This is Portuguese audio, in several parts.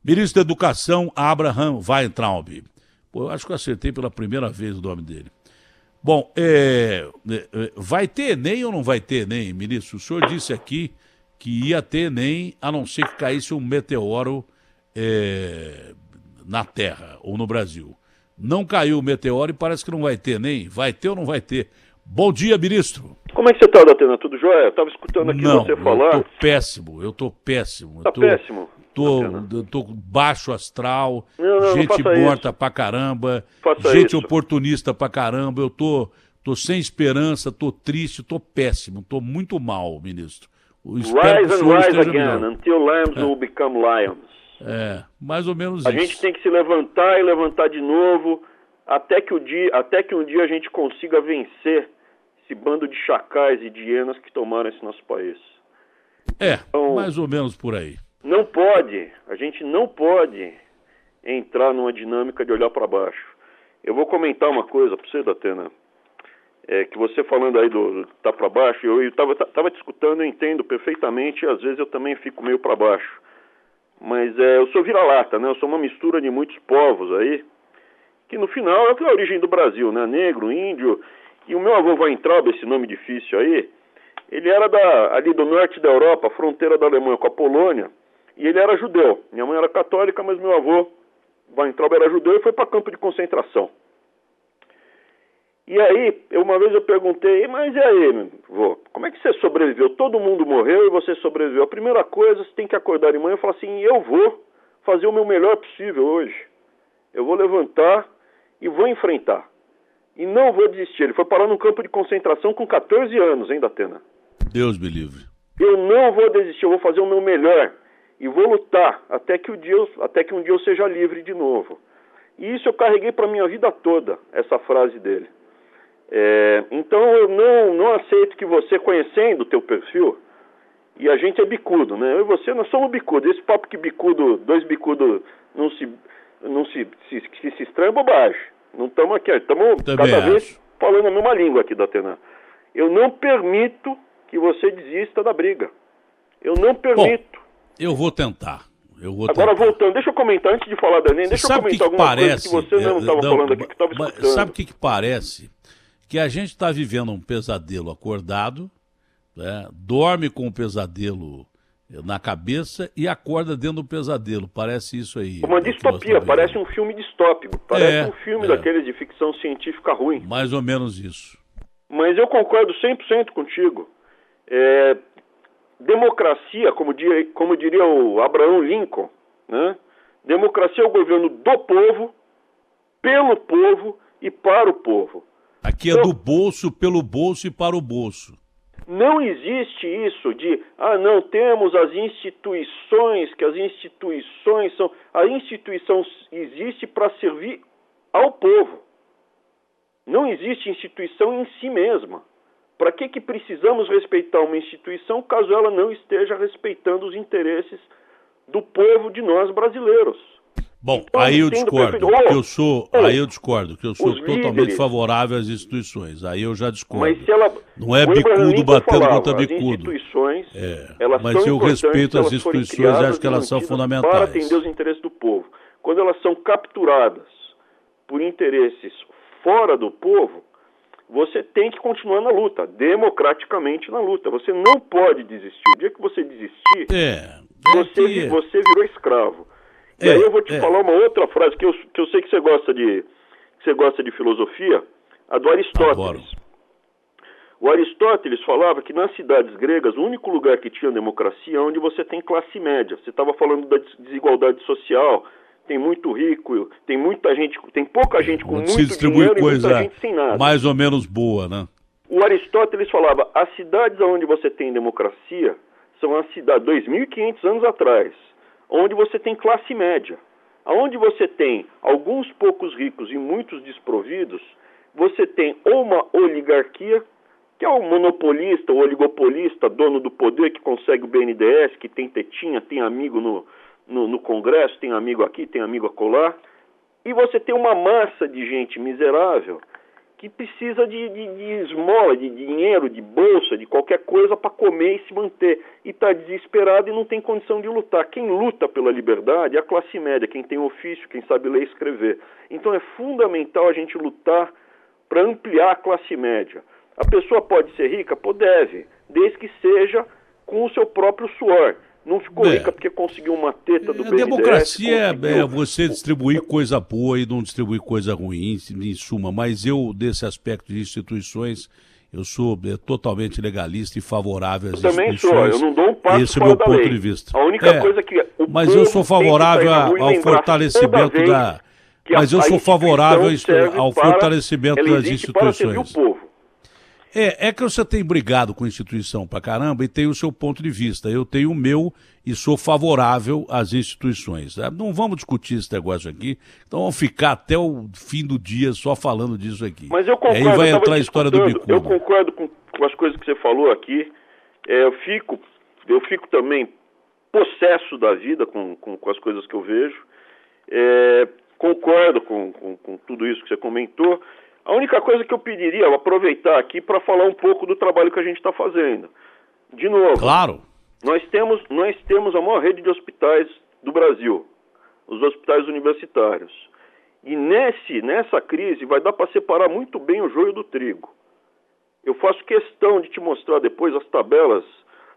Ministro da Educação, Abraham Weintraub. Pô, eu acho que eu acertei pela primeira vez o nome dele. Bom, vai ter Enem ou não vai ter Enem, ministro? O senhor disse aqui que ia ter Enem, a não ser que caísse um meteoro na Terra ou no Brasil. Não caiu o meteoro e parece que não vai ter Enem. Vai ter ou não vai ter? Bom dia, ministro. Como é que você está, Datena? Tudo jóia? Eu estava escutando aqui você falar. Eu tô péssimo. Tá péssimo? Tô baixo astral, não gente faça morta isso. pra caramba, Faça gente isso. oportunista pra caramba. Eu tô sem esperança, tô triste, tô péssimo, tô muito mal, ministro. Rise and rise again, until lambs will become lions. Mais ou menos a isso. A gente tem que se levantar e levantar de novo, até que um dia a gente consiga vencer esse bando de chacais e de hienas que tomaram esse nosso país. Então, mais ou menos por aí. A gente não pode entrar numa dinâmica de olhar para baixo. Eu vou comentar uma coisa para você, Datena, que você falando aí do tá para baixo, eu tava te escutando, eu entendo perfeitamente, e às vezes eu também fico meio para baixo. Mas eu sou vira-lata, né? Eu sou uma mistura de muitos povos aí, que no final é a origem do Brasil, né? Negro, índio, e o meu avô Weintraub, esse nome difícil aí, ele era ali do norte da Europa, fronteira da Alemanha com a Polônia, e ele era judeu. Minha mãe era católica, mas meu avô Weintraub era judeu e foi para campo de concentração. E aí, uma vez eu perguntei, mas e aí, vô, como é que você sobreviveu? Todo mundo morreu e você sobreviveu. A primeira coisa, você tem que acordar de manhã e falar assim, eu vou fazer o meu melhor possível hoje. Eu vou levantar e vou enfrentar. E não vou desistir. Ele foi parar num campo de concentração com 14 anos, hein, Datena? Deus me livre. Eu não vou desistir, eu vou fazer o meu melhor. E vou lutar até que um dia eu seja livre de novo. E isso eu carreguei para a minha vida toda, essa frase dele. Então eu não aceito que você, conhecendo o teu perfil, e a gente é bicudo, né? Eu e você, nós somos bicudo. Esse papo que dois bicudos não se estranham é bobagem. Não estamos aqui, estamos cada vez falando a mesma língua aqui, Datena. Eu não permito que você desista da briga. Eu não permito. Bom, eu vou tentar. Agora voltando, deixa eu comentar, antes de falar da Enem, deixa eu comentar alguma coisa que você não estava falando aqui, que estava escutando. Sabe o que parece? Que a gente está vivendo um pesadelo acordado, né? Dorme com o pesadelo na cabeça e acorda dentro do pesadelo. Parece isso aí. Uma distopia, parece um filme distópico. Parece um filme daqueles de ficção científica ruim. Mais ou menos isso. Mas eu concordo 100% contigo. Democracia, como diria o Abraham Lincoln, né? Democracia é o governo do povo, pelo povo e para o povo. Aqui é do bolso, pelo bolso e para o bolso. Não existe isso de, não, temos as instituições, que as instituições são... A instituição existe para servir ao povo. Não existe instituição em si mesma. Para que precisamos respeitar uma instituição caso ela não esteja respeitando os interesses do povo de nós brasileiros? Bom, então, aí eu discordo, que eu sou totalmente favorável às instituições. Aí eu já discordo. Mas se ela, não é bicudo batendo contra As bicudo. instituições, mas eu respeito as instituições e acho que elas são fundamentais. Para atender os interesses do povo. Quando elas são capturadas por interesses fora do povo, você tem que continuar na luta, democraticamente na luta. Você não pode desistir. O dia que você desistir, você virou escravo. E aí eu vou te falar uma outra frase que eu sei que você gosta de filosofia, a do Aristóteles. Adoro. O Aristóteles falava que nas cidades gregas o único lugar que tinha democracia é onde você tem classe média. Você estava falando da desigualdade social, tem muito rico, tem muita gente, tem pouca gente com muito dinheiro e muita gente sem nada. Mais ou menos boa, né? O Aristóteles falava, as cidades onde você tem democracia são as cidades 2.500 anos atrás, onde você tem classe média. Onde você tem alguns poucos ricos e muitos desprovidos, você tem ou uma oligarquia, que é o monopolista, o oligopolista, dono do poder, que consegue o BNDES, que tem tetinha, tem amigo no Congresso, tem amigo aqui, tem amigo acolá, e você tem uma massa de gente miserável que precisa de esmola, de dinheiro, de bolsa, de qualquer coisa para comer e se manter. E está desesperado e não tem condição de lutar. Quem luta pela liberdade é a classe média, quem tem ofício, quem sabe ler e escrever. Então é fundamental a gente lutar para ampliar a classe média. A pessoa pode ser rica? Deve, desde que seja com o seu próprio suor. Não ficou rica porque conseguiu uma teta do BNDES. A democracia é você distribuir coisa boa e não distribuir coisa ruim, em suma. Mas eu, desse aspecto de instituições, eu sou totalmente legalista e favorável às instituições. Eu também sou, eu não dou um passo Esse é o meu ponto lei. de vista. A única coisa que mas eu sou favorável ao fortalecimento da... Mas eu sou favorável ao fortalecimento das instituições. É que você tem brigado com instituição pra caramba e tem o seu ponto de vista. Eu tenho o meu e sou favorável às instituições. Não vamos discutir esse negócio aqui, então vamos ficar até o fim do dia só falando disso aqui. Mas eu concordo, aí vai entrar a história do bicudo. Eu concordo com as coisas que você falou aqui. Eu fico também possesso da vida com as coisas que eu vejo. Concordo com tudo isso que você comentou. A única coisa que eu pediria, aproveitar aqui para falar um pouco do trabalho que a gente está fazendo. De novo, claro. Nós temos a maior rede de hospitais do Brasil, os hospitais universitários. E nessa crise vai dar para separar muito bem o joio do trigo. Eu faço questão de te mostrar depois as tabelas,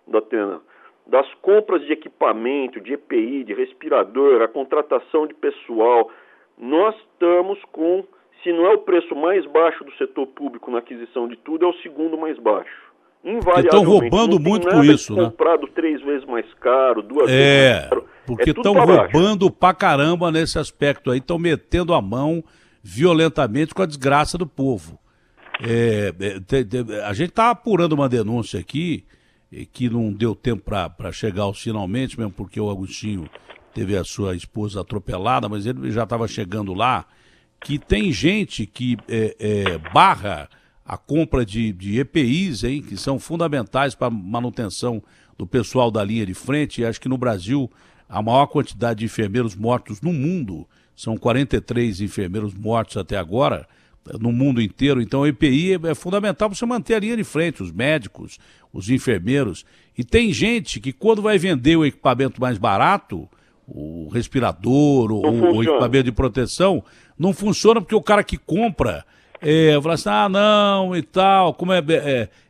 Datena, das compras de equipamento, de EPI, de respirador, a contratação de pessoal. Nós estamos com... Se não é o preço mais baixo do setor público na aquisição de tudo, é o segundo mais baixo. Invariavelmente. Estão roubando muito com isso, né? Comprado 3 vezes mais caro, 2 vezes mais caro. Porque estão roubando pra caramba nesse aspecto aí, estão metendo a mão violentamente com a desgraça do povo. A gente está apurando uma denúncia aqui, que não deu tempo para chegar aos finalmente, mesmo porque o Agostinho teve a sua esposa atropelada, mas ele já estava chegando lá, que tem gente que barra a compra de EPIs, hein, que são fundamentais para a manutenção do pessoal da linha de frente. E acho que no Brasil a maior quantidade de enfermeiros mortos no mundo, são 43 enfermeiros mortos até agora, no mundo inteiro. Então a EPI é fundamental para você manter a linha de frente, os médicos, os enfermeiros. E tem gente que quando vai vender o equipamento mais barato, o respirador, o equipamento de proteção, não funciona porque o cara que compra fala assim, não e tal,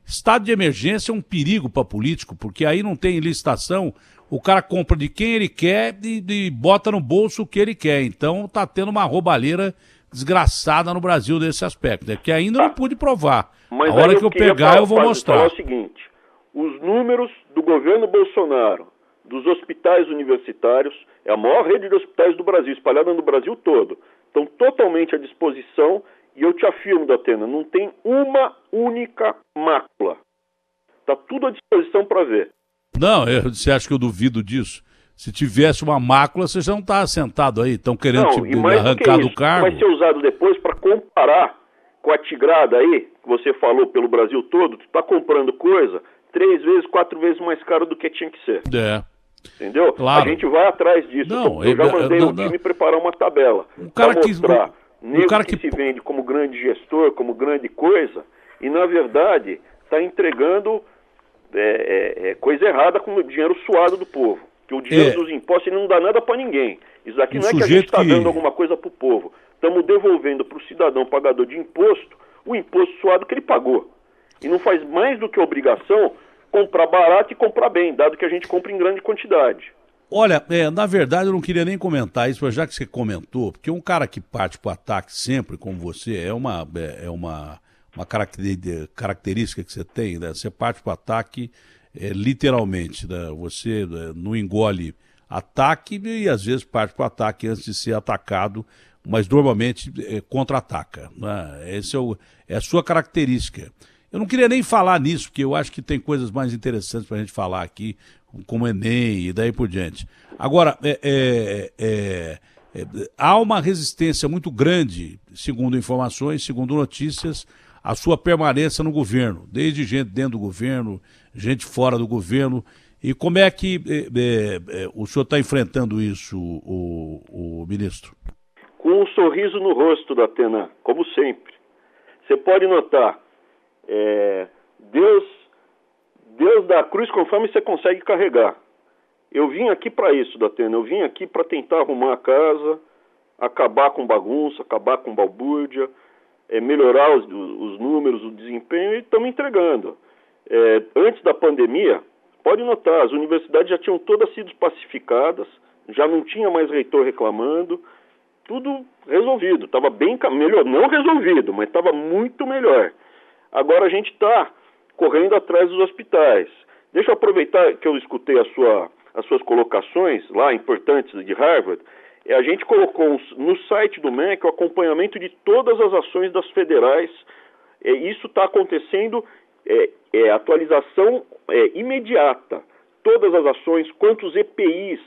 estado de emergência é um perigo para político, porque aí não tem licitação, o cara compra de quem ele quer e bota no bolso o que ele quer. Então tá tendo uma roubalheira desgraçada no Brasil desse aspecto, que ainda não pude provar. Mas a hora que eu pegar eu vou mostrar. Falar o seguinte, os números do governo Bolsonaro dos hospitais universitários, é a maior rede de hospitais do Brasil, espalhada no Brasil todo, estão totalmente à disposição, e eu te afirmo, Datena, não tem uma única mácula. Está tudo à disposição para ver. Não, você acha que eu duvido disso? Se tivesse uma mácula, você já não está sentado aí, estão querendo te arrancar do cargo. Vai ser usado depois para comparar com a tigrada aí, que você falou pelo Brasil todo, tu está comprando coisa 3 vezes, 4 vezes mais caro do que tinha que ser. Entendeu? Claro. A gente vai atrás disso. Não, eu já mandei o time preparar uma tabela para mostrar nego que se vende como grande gestor, como grande coisa, e na verdade está entregando coisa errada com o dinheiro suado do povo. Que o dinheiro dos impostos ele não dá nada para ninguém. Isso aqui não é que a gente está dando alguma coisa para o povo. Estamos devolvendo para o cidadão pagador de imposto o imposto suado que ele pagou. E não faz mais do que obrigação comprar barato e comprar bem, dado que a gente compra em grande quantidade. Olha, na verdade eu não queria nem comentar isso, mas já que você comentou, porque um cara que parte para o ataque sempre, como você, é uma característica que você tem, né? Você parte para o ataque literalmente, né? Você não engole ataque e às vezes parte para o ataque antes de ser atacado, mas normalmente contra-ataca, né? Essa é a sua característica. Eu não queria nem falar nisso, porque eu acho que tem coisas mais interessantes para a gente falar aqui, como Enem e daí por diante. Agora, há uma resistência muito grande, segundo informações, segundo notícias, à sua permanência no governo, desde gente dentro do governo, gente fora do governo. E como é que o senhor está enfrentando isso, o ministro? Com um sorriso no rosto, Datena, como sempre. você pode notar, Deus dá a cruz conforme você consegue carregar. Eu vim aqui para isso, Datena. Eu vim aqui para tentar arrumar a casa, acabar com bagunça, acabar com balbúrdia, melhorar os números, o desempenho, e estamos entregando. Antes da pandemia, pode notar, as universidades já tinham todas sido pacificadas, já não tinha mais reitor reclamando, tudo resolvido, estava bem melhor, não resolvido, mas estava muito melhor. Agora a gente está correndo atrás dos hospitais. Deixa eu aproveitar que eu escutei as suas colocações lá, importantes, de Harvard. A gente colocou no site do MEC o acompanhamento de todas as ações das federais. Isso está acontecendo, atualização imediata. Todas as ações, quantos EPIs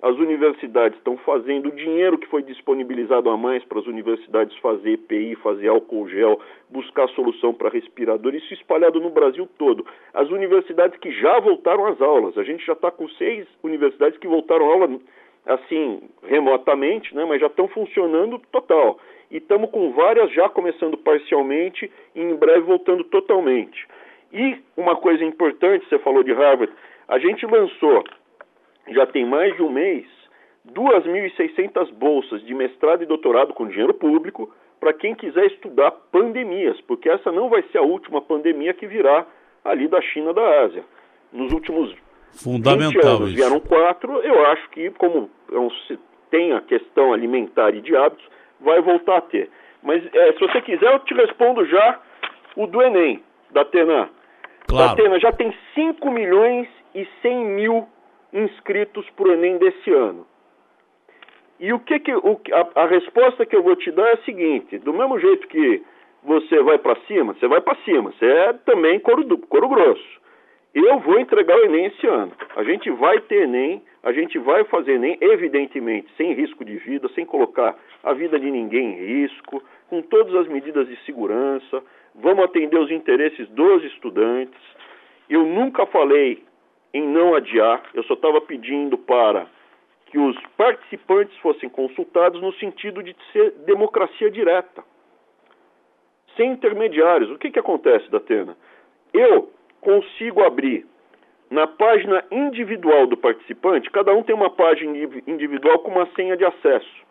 as universidades estão fazendo, o dinheiro que foi disponibilizado a mais para as universidades fazer EPI, fazer álcool gel, buscar solução para respirador, isso espalhado no Brasil todo. As universidades que já voltaram às aulas, a gente já está com 6 universidades que voltaram à aula, assim, remotamente, né, mas já estão funcionando total. E estamos com várias já começando parcialmente e em breve voltando totalmente. E uma coisa importante, você falou de Harvard, a gente lançou, já tem mais de um mês, 2.600 bolsas de mestrado e doutorado com dinheiro público para quem quiser estudar pandemias, porque essa não vai ser a última pandemia que virá ali da China, da Ásia. Nos últimos 20 anos vieram 4, eu acho que, como tem a questão alimentar e de hábitos, vai voltar a ter. Mas se você quiser, eu te respondo já o do Enem, da Atena. Claro. A Atena já tem 5.100.000 inscritos para o Enem desse ano. E a resposta que eu vou te dar é a seguinte: do mesmo jeito que você vai para cima, você vai para cima, você é também couro grosso. Eu vou entregar o Enem esse ano. A gente vai ter Enem, a gente vai fazer Enem, evidentemente, sem risco de vida, sem colocar a vida de ninguém em risco, com todas as medidas de segurança, vamos atender os interesses dos estudantes. Eu nunca falei em não adiar, eu só estava pedindo para que os participantes fossem consultados no sentido de ser democracia direta, sem intermediários. O que acontece, Datena? Eu consigo abrir na página individual do participante, cada um tem uma página individual com uma senha de acesso.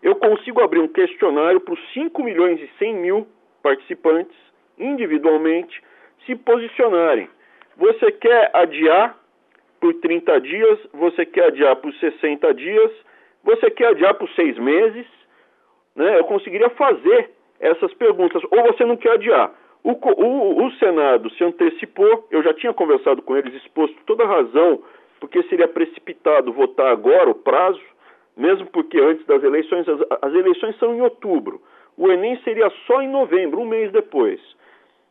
Eu consigo abrir um questionário para os 5.100.000 participantes, individualmente, se posicionarem. Você quer adiar por 30 dias, você quer adiar por 60 dias, você quer adiar por 6 meses, né? Eu conseguiria fazer essas perguntas, ou você não quer adiar. O Senado se antecipou, eu já tinha conversado com eles, exposto toda a razão, porque seria precipitado votar agora o prazo, mesmo porque antes das eleições, as eleições são em outubro, o Enem seria só em novembro, um mês depois.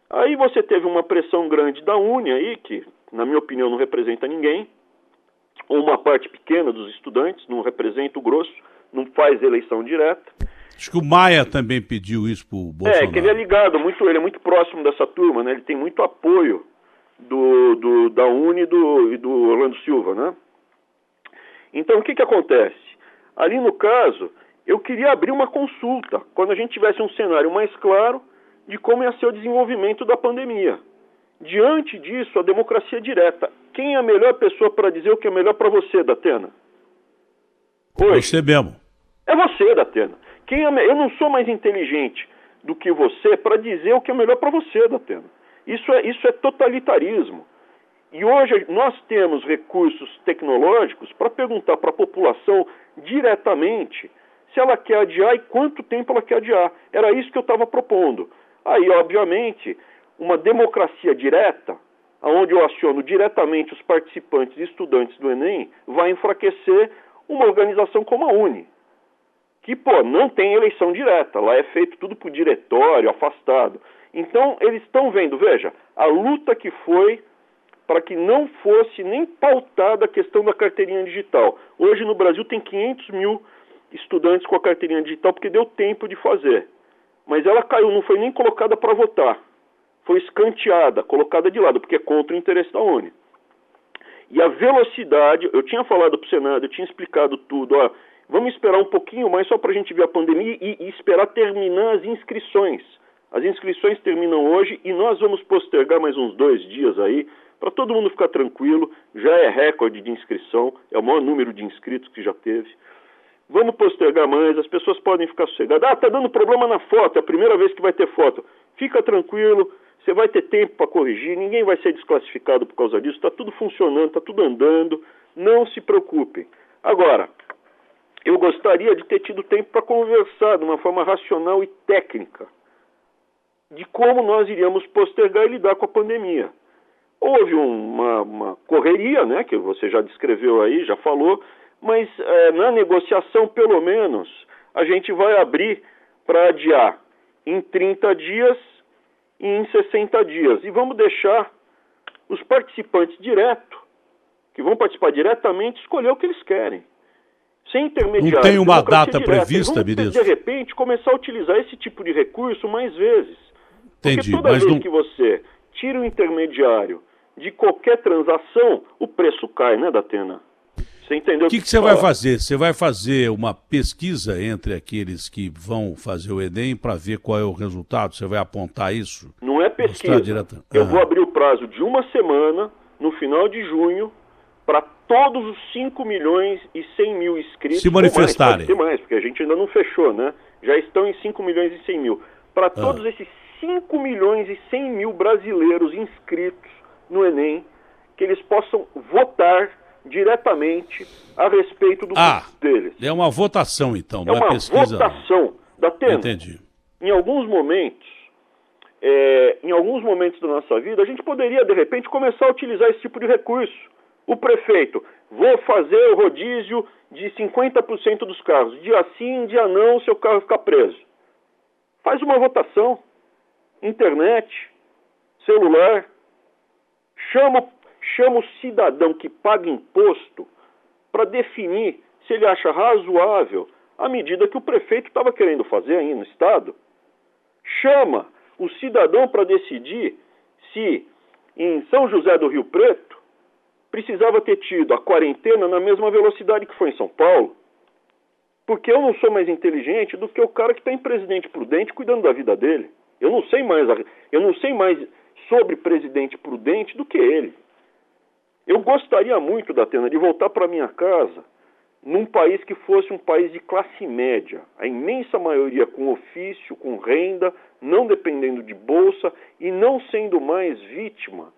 Aí você teve uma pressão grande da UNE aí, que na minha opinião não representa ninguém, ou uma parte pequena dos estudantes, não representa o grosso, não faz eleição direta. Acho que o Maia também pediu isso para o Bolsonaro. Que ele é ligado, ele é muito próximo dessa turma, né? Ele tem muito apoio da UNE e do Orlando Silva, né? Então o que acontece? Ali no caso, eu queria abrir uma consulta, quando a gente tivesse um cenário mais claro de como ia ser o desenvolvimento da pandemia. Diante disso, a democracia direta. Quem é a melhor pessoa para dizer o que é melhor para você, Datena? Hoje. Você mesmo. É você, Datena. Eu não sou mais inteligente do que você para dizer o que é melhor para você, Datena. Isso é totalitarismo. E hoje nós temos recursos tecnológicos para perguntar para a população diretamente se ela quer adiar e quanto tempo ela quer adiar. Era isso que eu estava propondo. Aí, obviamente, uma democracia direta, onde eu aciono diretamente os participantes e estudantes do Enem, vai enfraquecer uma organização como a UNE, que, não tem eleição direta, lá é feito tudo por diretório, afastado. Então, eles estão vendo, veja, a luta que foi para que não fosse nem pautada a questão da carteirinha digital. Hoje no Brasil tem 500.000 estudantes com a carteirinha digital, porque deu tempo de fazer. Mas ela caiu, não foi nem colocada para votar. Foi escanteada, colocada de lado, porque é contra o interesse da UNE. E a velocidade, eu tinha falado para o Senado, eu tinha explicado tudo, vamos esperar um pouquinho mais só para a gente ver a pandemia e esperar terminar as inscrições. As inscrições terminam hoje e nós vamos postergar mais uns 2 dias aí, para todo mundo ficar tranquilo. Já é recorde de inscrição, é o maior número de inscritos que já teve. Vamos postergar mais, as pessoas podem ficar sossegadas. Ah, tá dando problema na foto, é a primeira vez que vai ter foto. Fica tranquilo, você vai ter tempo para corrigir, ninguém vai ser desclassificado por causa disso, está tudo funcionando, está tudo andando, não se preocupem. Agora, eu gostaria de ter tido tempo para conversar de uma forma racional e técnica de como nós iríamos postergar e lidar com a pandemia. Houve uma correria, né, que você já descreveu aí, já falou, mas na negociação, pelo menos, a gente vai abrir para adiar em 30 dias e em 60 dias. E vamos deixar os participantes direto, que vão participar diretamente, escolher o que eles querem. Sem intermediário. Não tem uma data prevista, ministro? De repente, começar a utilizar esse tipo de recurso mais vezes. Entendi, Porque toda mas vez não... que você tira o intermediário de qualquer transação, o preço cai, né, Datena? Você entendeu? O que você vai fazer? Você vai fazer uma pesquisa entre aqueles que vão fazer o Enem para ver qual é o resultado? Você vai apontar isso? Não é pesquisa. Eu vou abrir o prazo de 1 semana, no final de junho, para todos os 5 milhões e 100 mil inscritos. Se manifestarem. Pode ter mais, porque a gente ainda não fechou, né? Já estão em 5 milhões e 100 mil. Para todos esses 5 milhões e 100 mil brasileiros inscritos no Enem, que eles possam votar diretamente a respeito do curso deles. É uma votação, então, não é pesquisa. É uma votação. Datena, entendi. Em alguns momentos da nossa vida, a gente poderia, de repente, começar a utilizar esse tipo de recurso. O prefeito, vou fazer o rodízio de 50% dos carros. Dia sim, dia não, seu carro fica preso. Faz uma votação. Internet, celular. Chama o cidadão que paga imposto para definir se ele acha razoável a medida que o prefeito estava querendo fazer aí no estado. Chama o cidadão para decidir se em São José do Rio Preto precisava ter tido a quarentena na mesma velocidade que foi em São Paulo. Porque eu não sou mais inteligente do que o cara que está em Presidente Prudente cuidando da vida dele. Eu não sei mais sobre Presidente Prudente do que ele. Eu gostaria muito, Datena, de voltar para minha casa num país que fosse um país de classe média. A imensa maioria com ofício, com renda, não dependendo de bolsa e não sendo mais vítima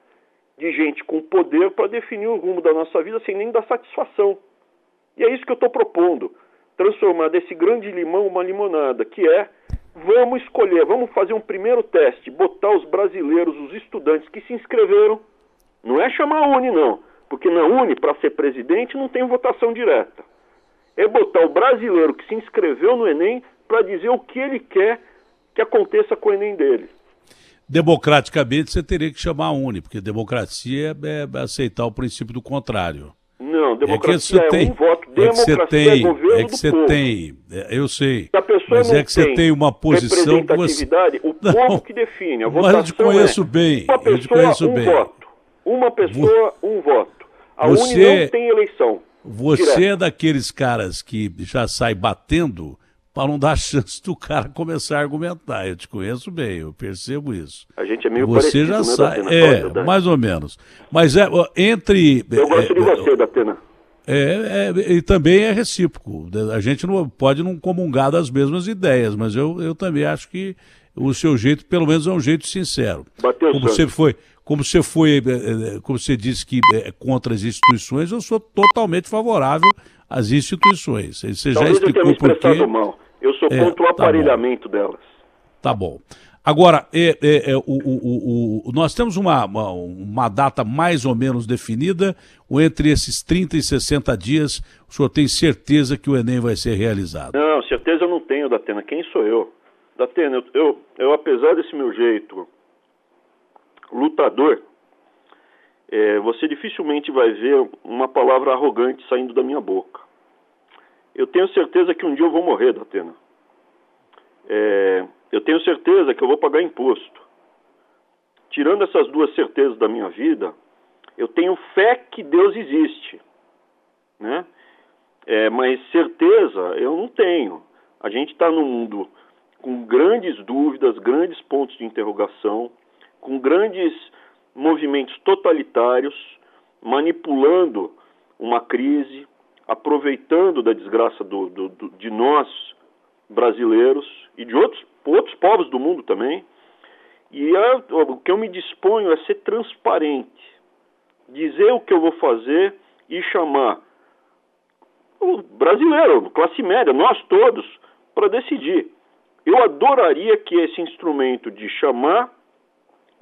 de gente com poder para definir o rumo da nossa vida sem nem dar satisfação. E é isso que eu estou propondo. Transformar desse grande limão uma limonada, que é, vamos escolher, vamos fazer um primeiro teste, botar os brasileiros, os estudantes que se inscreveram. Não é chamar a UNE, não, porque na UNE, para ser presidente, não tem votação direta. É botar o brasileiro que se inscreveu no Enem para dizer o que ele quer que aconteça com o Enem dele. Democraticamente, você teria que chamar a UNE, porque democracia é aceitar o princípio do contrário. Não, democracia um voto, democracia é governo do povo. Eu sei, se a pessoa mas não é que você tem uma posição que você... o povo que define, a votação mas eu te conheço bem, voto. Uma pessoa, um voto. A UNE não tem eleição. Você é daqueles caras que já sai batendo para não dar chance do cara começar a argumentar. Eu te conheço bem, eu percebo isso. A gente é meio você parecido, já né, sai, Datena? Mais ou menos. Mas entre... Eu gosto de você, Datena. E também é recíproco. A gente não pode não comungar das mesmas ideias, mas eu também acho que o seu jeito, pelo menos, é um jeito sincero. Como você disse que é contra as instituições, eu sou totalmente favorável às instituições. Você já explicou por quê. Mal. Eu sou contra o aparelhamento delas. Tá bom. Agora, nós temos uma data mais ou menos definida, ou entre esses 30 e 60 dias, o senhor tem certeza que o Enem vai ser realizado? Não, certeza eu não tenho, Datena. Quem sou eu? Datena, eu apesar desse meu jeito lutador, você dificilmente vai ver uma palavra arrogante saindo da minha boca. Eu tenho certeza que um dia eu vou morrer, Datena. Eu tenho certeza que eu vou pagar imposto. Tirando essas duas certezas da minha vida, eu tenho fé que Deus existe, né? Mas certeza eu não tenho. A gente está num mundo com grandes dúvidas, grandes pontos de interrogação, com grandes movimentos totalitários, manipulando uma crise, aproveitando da desgraça de nós, brasileiros, e de outros povos do mundo também. E o que eu me disponho é ser transparente, dizer o que eu vou fazer e chamar o brasileiro, classe média, nós todos, para decidir. Eu adoraria que esse instrumento de chamar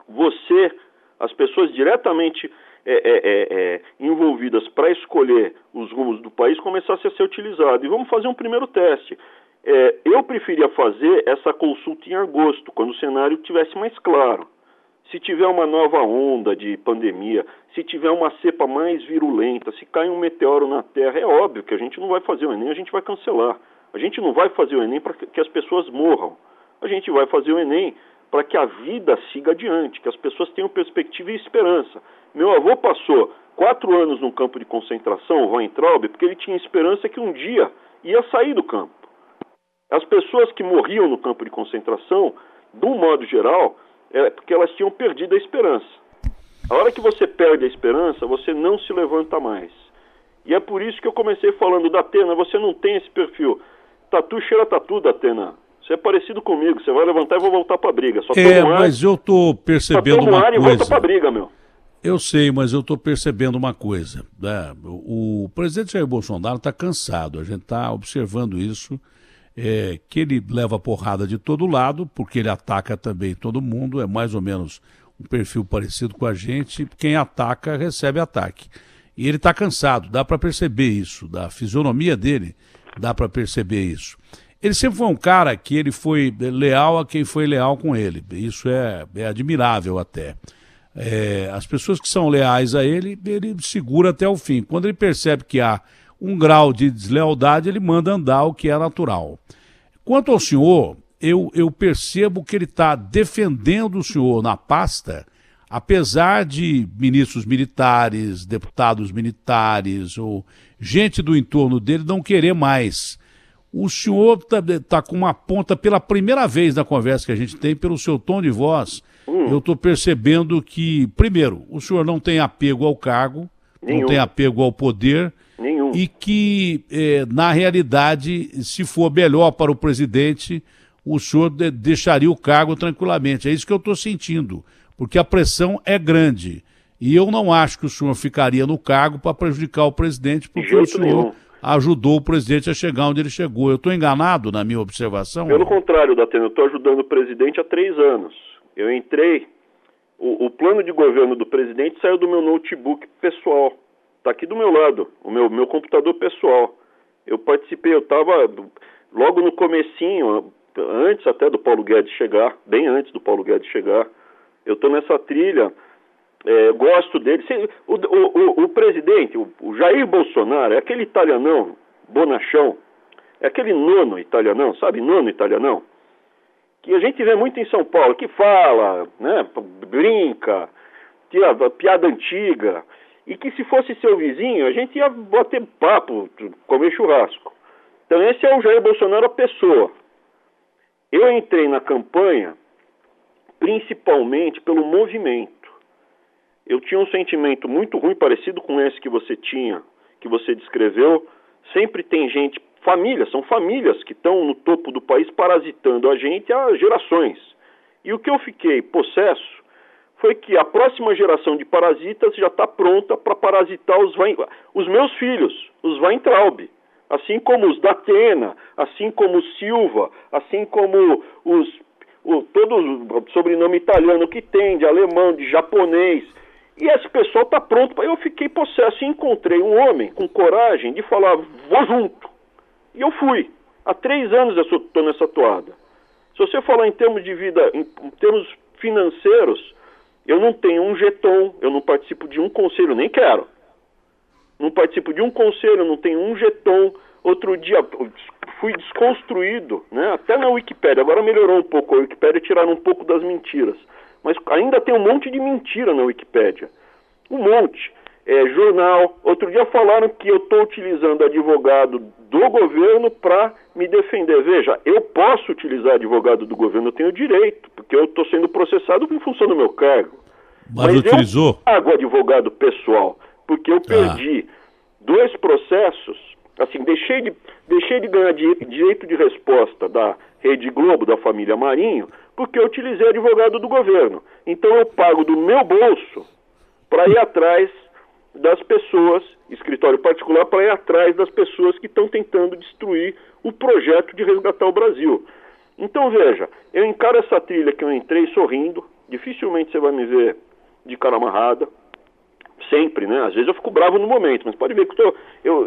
você, as pessoas diretamente envolvidas para escolher os rumos do país, começasse a ser utilizado. E vamos fazer um primeiro teste. Eu preferia fazer essa consulta em agosto, quando o cenário estivesse mais claro. Se tiver uma nova onda de pandemia, se tiver uma cepa mais virulenta, se cai um meteoro na Terra, é óbvio que a gente não vai fazer o Enem, a gente vai cancelar. A gente não vai fazer o Enem para que as pessoas morram. A gente vai fazer o Enem para que a vida siga adiante, que as pessoas tenham perspectiva e esperança. Meu avô passou 4 anos num campo de concentração, o Weintraub, porque ele tinha esperança que um dia ia sair do campo. As pessoas que morriam no campo de concentração, de um modo geral, é porque elas tinham perdido a esperança. A hora que você perde a esperança, você não se levanta mais. E é por isso que eu comecei falando, Datena, você não tem esse perfil. Tatu cheira tatu, Datena. Você é parecido comigo, você vai levantar e vou voltar pra briga. Só mas eu tô percebendo uma coisa. E volta pra briga, meu. Eu sei, mas eu tô percebendo uma coisa, né? O presidente Jair Bolsonaro está cansado, a gente está observando isso, que ele leva porrada de todo lado, porque ele ataca também todo mundo, é mais ou menos um perfil parecido com a gente, quem ataca recebe ataque. E ele está cansado, dá para perceber isso, da fisionomia dele, dá para perceber isso. Ele sempre foi um cara que ele foi leal a quem foi leal com ele, isso é admirável até. As pessoas que são leais a ele, ele segura até o fim. Quando ele percebe que há um grau de deslealdade, ele manda andar, o que é natural. Quanto ao senhor, eu percebo que ele está defendendo o senhor na pasta, apesar de ministros militares, deputados militares ou gente do entorno dele não querer mais. O senhor está com uma ponta, pela primeira vez na conversa que a gente tem, pelo seu tom de voz, eu estou percebendo que, primeiro, o senhor não tem apego ao cargo, não tem apego ao poder, e que, na realidade, se for melhor para o presidente, o senhor deixaria o cargo tranquilamente. É isso que eu estou sentindo, porque a pressão é grande. E eu não acho que o senhor ficaria no cargo para prejudicar o presidente, porque o senhor ajudou o presidente a chegar onde ele chegou. Eu estou enganado na minha observação? Pelo contrário, Datena, eu estou ajudando o presidente há 3 anos. Eu entrei, o plano de governo do presidente saiu do meu notebook pessoal. Está aqui do meu lado, o meu computador pessoal. Eu participei, eu estava logo no comecinho, antes até do Paulo Guedes chegar, bem antes do Paulo Guedes chegar. Eu estou nessa trilha, gosto dele. O presidente, o Jair Bolsonaro, é aquele italianão, bonachão, é aquele nono italianão, sabe, nono italianão? Que a gente vê muito em São Paulo, que fala, né, brinca, tira piada antiga, e que se fosse seu vizinho, a gente ia bater papo, comer churrasco. Então esse é o Jair Bolsonaro, a pessoa. Eu entrei na campanha principalmente pelo movimento. Eu tinha um sentimento muito ruim, parecido com esse que você tinha, que você descreveu. Sempre tem gente, são famílias que estão no topo do país parasitando a gente há gerações. E o que eu fiquei possesso foi que a próxima geração de parasitas já está pronta para parasitar os meus filhos, os Weintraub, assim como os Datena, assim como o Silva, assim como todo o sobrenome italiano que tem, de alemão, de japonês. E esse pessoal está pronto. Eu fiquei possesso e encontrei um homem com coragem de falar, vou junto. E eu fui. Há 3 anos eu estou nessa toada. Se você falar em termos de vida, em termos financeiros, eu não tenho um jeton, eu não participo de um conselho, nem quero. Não participo de um conselho, não tenho um jeton. Outro dia fui desconstruído, né? Até na Wikipédia. Agora melhorou um pouco a Wikipédia, tiraram um pouco das mentiras. Mas ainda tem um monte de mentira na Wikipédia. Um monte. jornal. Outro dia falaram que eu estou utilizando advogado do governo para me defender. Veja, eu posso utilizar advogado do governo, eu tenho direito, porque eu estou sendo processado em função do meu cargo. Mas utilizou? Eu pago advogado pessoal, porque eu perdi 2 processos, assim, deixei de ganhar direito de resposta da Rede Globo, da família Marinho, porque eu utilizei advogado do governo. Então eu pago do meu bolso para ir atrás das pessoas, escritório particular, para ir atrás das pessoas que estão tentando destruir o projeto de resgatar o Brasil. Então veja, eu encaro essa trilha que eu entrei sorrindo, dificilmente você vai me ver de cara amarrada, sempre, né? Às vezes eu fico bravo no momento, mas pode ver que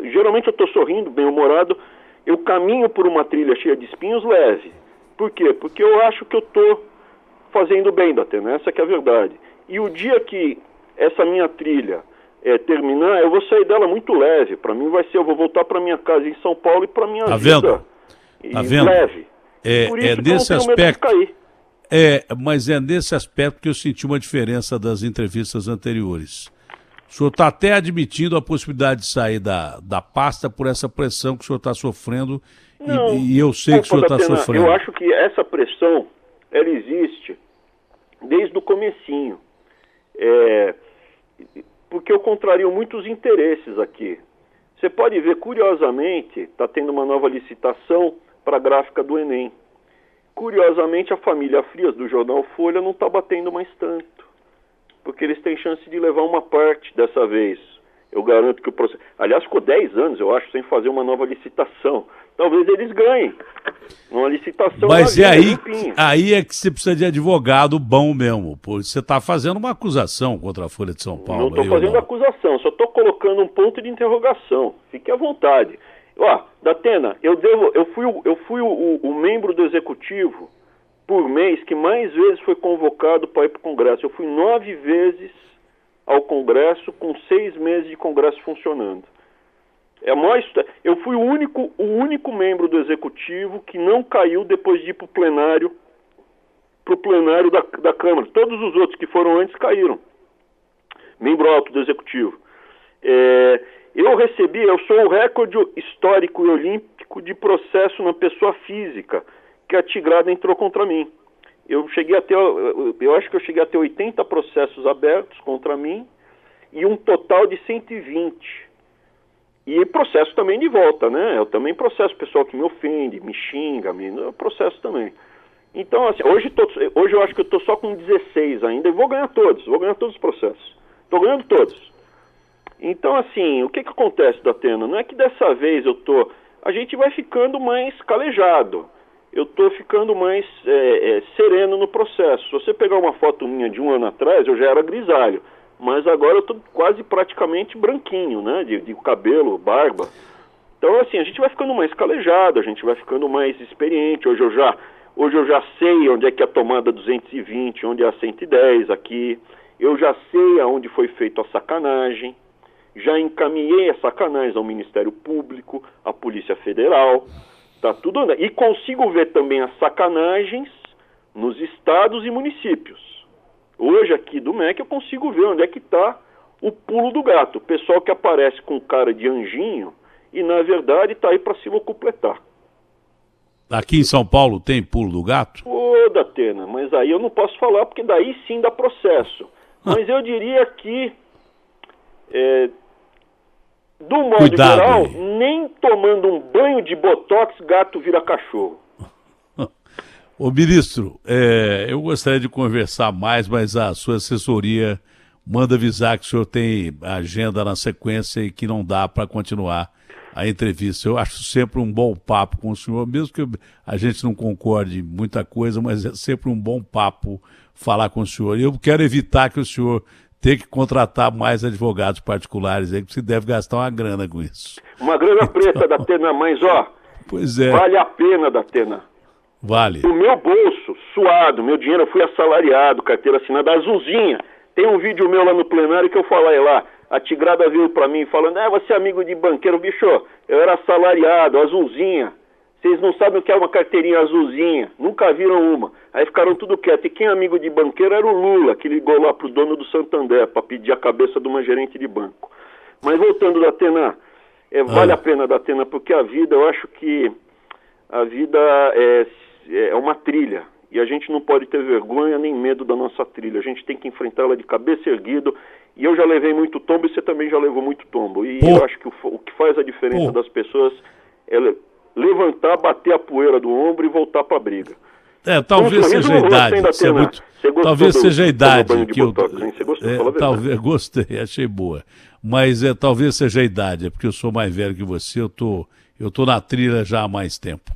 geralmente eu estou sorrindo, bem-humorado, eu caminho por uma trilha cheia de espinhos leve. Por quê? Porque eu acho que eu estou fazendo bem, Datena, essa que é a verdade. E o dia que essa minha trilha terminar, eu vou sair dela muito leve. Para mim vai ser, eu vou voltar para minha casa em São Paulo e para minha vida. Tá vendo? Leve. Por isso que nesse aspecto. Mas é nesse aspecto que eu senti uma diferença das entrevistas anteriores. O senhor está até admitindo a possibilidade de sair da pasta por essa pressão que o senhor está sofrendo. Não, e eu sei que o senhor está sofrendo. Eu acho que essa pressão, ela existe desde o comecinho. Porque eu contrario muitos interesses aqui. Você pode ver, curiosamente, está tendo uma nova licitação para a gráfica do Enem. Curiosamente, a família Frias do jornal Folha não está batendo mais tanto, porque eles têm chance de levar uma parte dessa vez. Eu garanto que o processo... Aliás, ficou 10 anos, eu acho, sem fazer uma nova licitação. Talvez eles ganhem uma licitação. Mas aí é que você precisa de advogado bom mesmo. Você está fazendo uma acusação contra a Folha de São Paulo. Não estou fazendo acusação, só estou colocando um ponto de interrogação. Fique à vontade. Datena, eu fui o membro do executivo por mês que mais vezes foi convocado para ir para o Congresso. Eu fui 9 vezes ao Congresso com 6 meses de Congresso funcionando. Eu fui o único membro do Executivo que não caiu depois de ir para o plenário da Câmara. Todos os outros que foram antes caíram. Membro alto do Executivo. Eu sou o recorde histórico e olímpico de processo na pessoa física que a Tigrada entrou contra mim. Eu acho que eu cheguei a ter 80 processos abertos contra mim e um total de 120. E processo também de volta, né? Eu também processo pessoal que me ofende, me xinga, eu processo também. Então, assim, hoje eu acho que eu estou só com 16 ainda e vou ganhar todos os processos. Estou ganhando todos. Então, assim, o que acontece, Datena? Não é que dessa vez a gente vai ficando mais calejado. Eu estou ficando mais sereno no processo. Se você pegar uma foto minha de 1 ano atrás, eu já era grisalho. Mas agora eu estou quase praticamente branquinho, né? De cabelo, barba. Então, assim, a gente vai ficando mais calejado, a gente vai ficando mais experiente. Hoje eu já sei onde é que é a tomada 220, onde é a 110 aqui. Eu já sei aonde foi feita a sacanagem. Já encaminhei a sacanagem ao Ministério Público, à Polícia Federal. Tá tudo andando. E consigo ver também as sacanagens nos estados e municípios. Hoje aqui do MEC eu consigo ver onde é que está o pulo do gato. O pessoal que aparece com cara de anjinho e na verdade está aí para se locupletar. Aqui em São Paulo tem pulo do gato? Datena, mas aí eu não posso falar porque daí sim dá processo. Mas eu diria que do modo geral, nem tomando um banho de botox, gato vira cachorro. Ô ministro, eu gostaria de conversar mais, mas a sua assessoria manda avisar que o senhor tem agenda na sequência e que não dá para continuar a entrevista. Eu acho sempre um bom papo com o senhor, mesmo que a gente não concorde em muita coisa, mas é sempre um bom papo falar com o senhor. E eu quero evitar que o senhor tenha que contratar mais advogados particulares aí, que você deve gastar uma grana com isso. Uma grana preta, Datena, mas pois é. Vale a pena, Datena. Vale. O meu bolso, suado, meu dinheiro, eu fui assalariado, carteira assinada, azulzinha. Tem um vídeo meu lá no plenário que eu falei lá. A Tigrada veio pra mim falando, você é amigo de banqueiro. Bicho, eu era assalariado, azulzinha. Vocês não sabem o que é uma carteirinha azulzinha. Nunca viram uma. Aí ficaram tudo quieto. E quem é amigo de banqueiro era o Lula, que ligou lá pro dono do Santander para pedir a cabeça de uma gerente de banco. Mas voltando, Datena, vale a pena, Datena, porque a vida, eu acho que a vida é uma trilha. E a gente não pode ter vergonha nem medo da nossa trilha. A gente tem que enfrentá-la de cabeça erguida. E eu já levei muito tombo e você também já levou muito tombo. E eu acho que o que faz a diferença das pessoas é levantar, bater a poeira do ombro e voltar para a briga. Talvez seja a idade. Talvez seja a idade que eu. Você gostou? Talvez gostei, achei boa. Mas talvez seja a idade, é porque eu sou mais velho que você, eu tô na trilha já há mais tempo.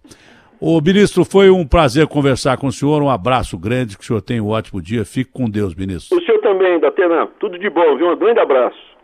Ô, ministro, foi um prazer conversar com o senhor, um abraço grande, que o senhor tenha um ótimo dia, fique com Deus, ministro. O senhor também, Datena, tudo de bom, viu? Um grande abraço.